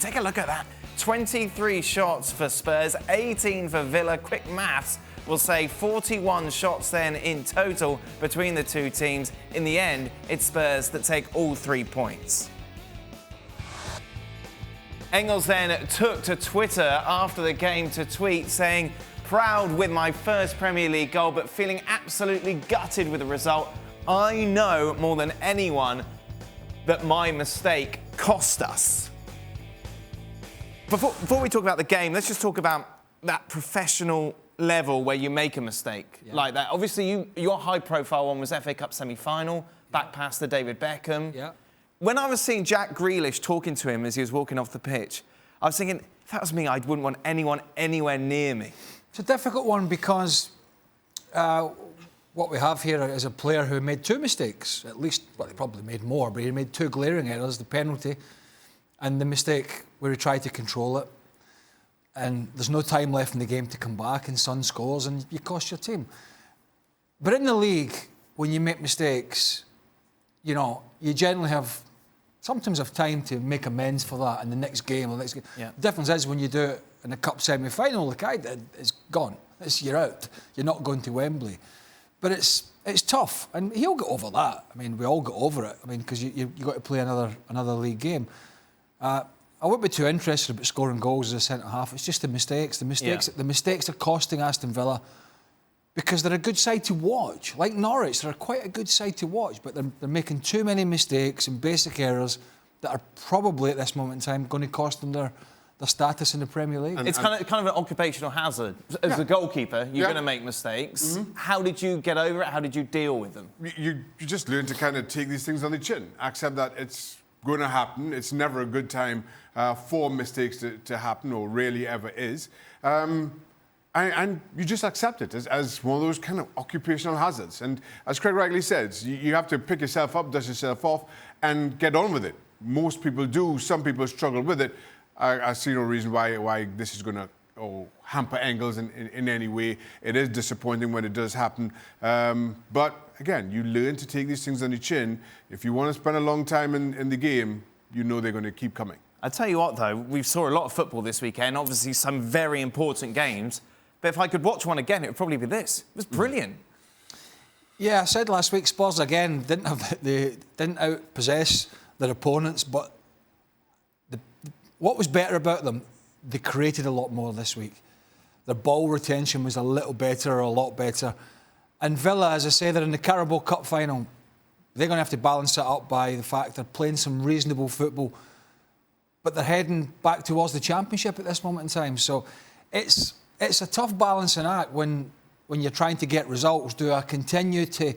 Take a look at that. 23 shots for Spurs, 18 for Villa. Quick maths will say 41 shots then in total between the two teams. In the end, it's Spurs that take all 3 points. Engels then took to Twitter after the game to tweet saying, "Proud with my first Premier League goal, but feeling absolutely gutted with the result. I know more than anyone that my mistake cost us." Before we talk about the game, let's just talk about that professional level where you make a mistake like that. Obviously, your high-profile one was FA Cup semi-final, back past the David Beckham. Yeah. When I was seeing Jack Grealish talking to him as he was walking off the pitch, I was thinking, if that was me, I wouldn't want anyone anywhere near me. It's a difficult one because what we have here is a player who made 2 mistakes, at least. Well, he probably made more, but he made 2 glaring errors, the penalty and the mistake where he tried to control it. And there's no time left in the game to come back, and Son scores and you cost your team. But in the league, when you make mistakes, you know, you generally sometimes have time to make amends for that in the next game. The difference is when you do it in a cup semi-final, like I did, it's gone. You're out. You're not going to Wembley. But it's tough, and he'll get over that. I mean, we all get over it. I mean, because you got to play another league game. I wouldn't be too interested about scoring goals as a centre-half. It's just the mistakes. The mistakes are costing Aston Villa because they're a good side to watch. Like Norwich, they're quite a good side to watch, but they're making too many mistakes and basic errors that are probably, at this moment in time, going to cost them their status in the Premier League. It's kind of an occupational hazard. As a goalkeeper, you're going to make mistakes. Mm-hmm. How did you get over it? How did you deal with them? You just learn to kind of take these things on the chin. Accept that it's going to happen. It's never a good time for mistakes to happen, or rarely ever is. And you just accept it as one of those kind of occupational hazards. And as Craig rightly says, you have to pick yourself up, dust yourself off, and get on with it. Most people do. Some people struggle with it. I see no reason why this is going to hamper Engels in any way. It is disappointing when it does happen. But again, you learn to take these things on your chin. If you want to spend a long time in the game, you know they're going to keep coming. I tell you what, though, we saw a lot of football this weekend. Obviously, some very important games. But if I could watch one again, it would probably be this. It was brilliant. Yeah, I said last week, Spurs again didn't outpossess their opponents, but what was better about them? They created a lot more this week. Their ball retention was a lot better. And Villa, as I say, they're in the Carabao Cup final. They're going to have to balance it up by the fact they're playing some reasonable football, but they're heading back towards the Championship at this moment in time. So it's a tough balancing act when you're trying to get results. Do I continue to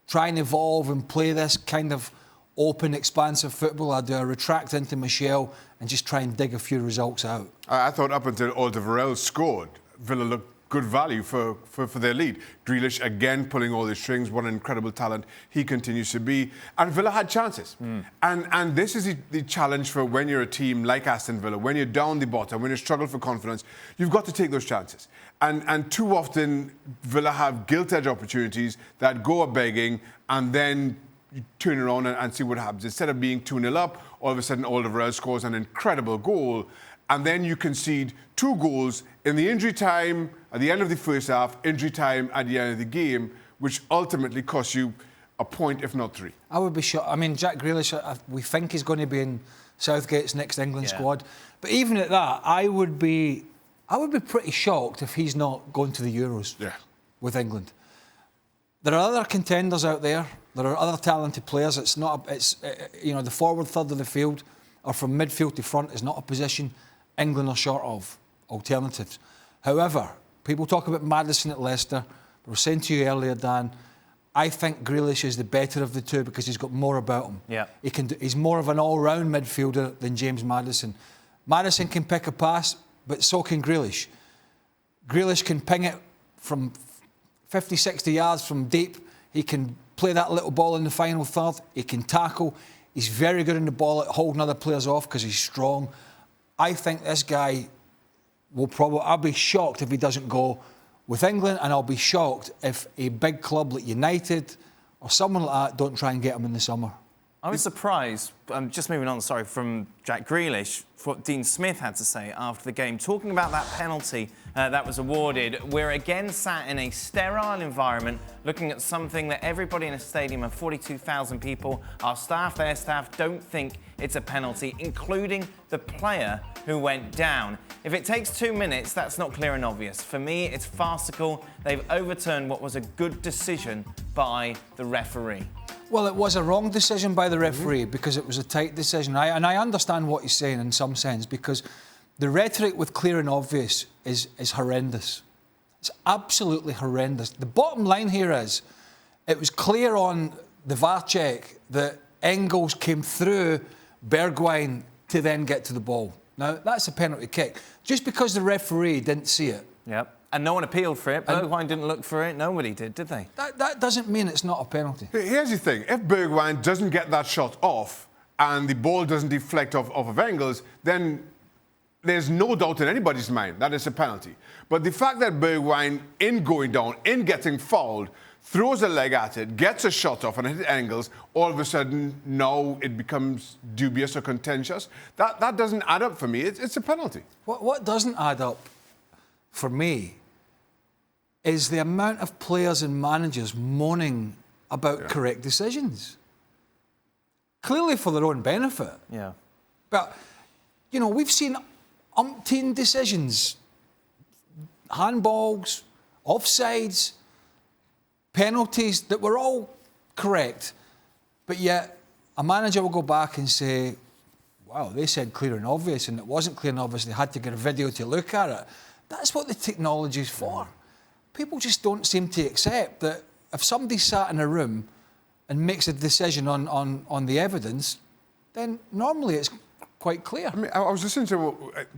try and evolve and play this kind of open, expansive football, or do I retract into my shell and just try and dig a few results out? I thought up until Alderweireld scored, Villa looked good value for their lead. Grealish again pulling all the strings. What an incredible talent he continues to be. And Villa had chances. And this is the challenge for when you're a team like Aston Villa, when you're down the bottom, when you struggle for confidence, you've got to take those chances. And too often, Villa have gilt-edged opportunities that go a-begging, and then you turn around and see what happens. Instead of being 2-0 up, all of a sudden Alderweireld scores an incredible goal, and then you concede 2 goals in the injury time at the end of the first half, injury time at the end of the game, which ultimately costs you a point, if not 3. I would be shocked. I mean, Jack Grealish, we think he's going to be in Southgate's next England squad. But even at that, I would be pretty shocked if he's not going to the Euros with England. There are other contenders out there. There are other talented players. The forward third of the field, or from midfield to front, is not a position England are short of alternatives. However, people talk about Maddison at Leicester. I was saying to you earlier, Dan, I think Grealish is the better of the two because he's got more about him. Yeah. He's more of an all-round midfielder than James Maddison. Maddison can pick a pass, but so can Grealish. Grealish can ping it from 50, 60 yards from deep. He can play that little ball in the final third. He can tackle. He's very good in the ball at holding other players off because he's strong. I think this guy I'll be shocked if he doesn't go with England, and I'll be shocked if a big club like United or someone like that don't try and get him in the summer. I was surprised, just moving on, sorry, from Jack Grealish, for what Dean Smith had to say after the game, talking about that penalty that was awarded. We're again sat in a sterile environment, looking at something that everybody in a stadium of 42,000 people, our staff, their staff, don't think it's a penalty, including the player who went down. If it takes 2 minutes, that's not clear and obvious. For me, it's farcical. They've overturned what was a good decision by the referee. Well, it was a wrong decision by the referee because it was a tight decision. And I understand what he's saying in some sense, because the rhetoric with clear and obvious is horrendous. It's absolutely horrendous. The bottom line here is, it was clear on the VAR check that Engels came through Bergwijn to then get to the ball. Now, that's a penalty kick. Just because the referee didn't see it. Yep. And no one appealed for it. Bergwijn didn't look for it. Nobody did they? That doesn't mean it's not a penalty. Here's the thing. If Bergwijn doesn't get that shot off and the ball doesn't deflect off of Engels, then there's no doubt in anybody's mind that it's a penalty. But the fact that Bergwijn, in going down, in getting fouled, throws a leg at it, gets a shot off and hits Engels, all of a sudden now it becomes dubious or contentious. That doesn't add up for me. It's a penalty. What doesn't add up for me is the amount of players and managers moaning about correct decisions. Clearly for their own benefit. Yeah. But, you know, we've seen umpteen decisions. Handballs, offsides, penalties that were all correct. But yet a manager will go back and say, wow, they said clear and obvious, and it wasn't clear and obvious. They had to get a video to look at it. That's what the technology is for. People just don't seem to accept that if somebody sat in a room and makes a decision on the evidence, then normally it's quite clear. I mean, I was listening to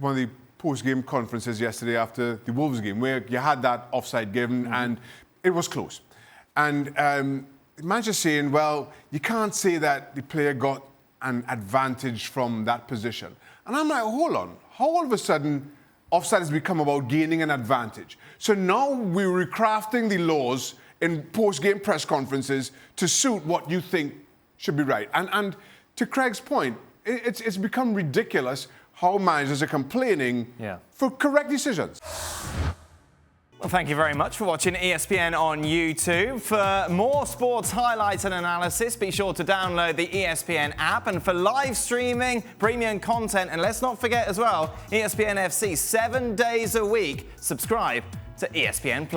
one of the post-game conferences yesterday after the Wolves game, where you had that offside given and it was close. And the manager's saying, well, you can't say that the player got an advantage from that position. And I'm like, hold on, how all of a sudden offside has become about gaining an advantage? So now we're recrafting the laws in post-game press conferences to suit what you think should be right. And to Craig's point, it's become ridiculous how managers are complaining for correct decisions. Well, thank you very much for watching ESPN on YouTube. For more sports highlights and analysis, be sure to download the ESPN app. And for live streaming, premium content, and let's not forget as well, ESPN FC 7 days a week. Subscribe to ESPN+.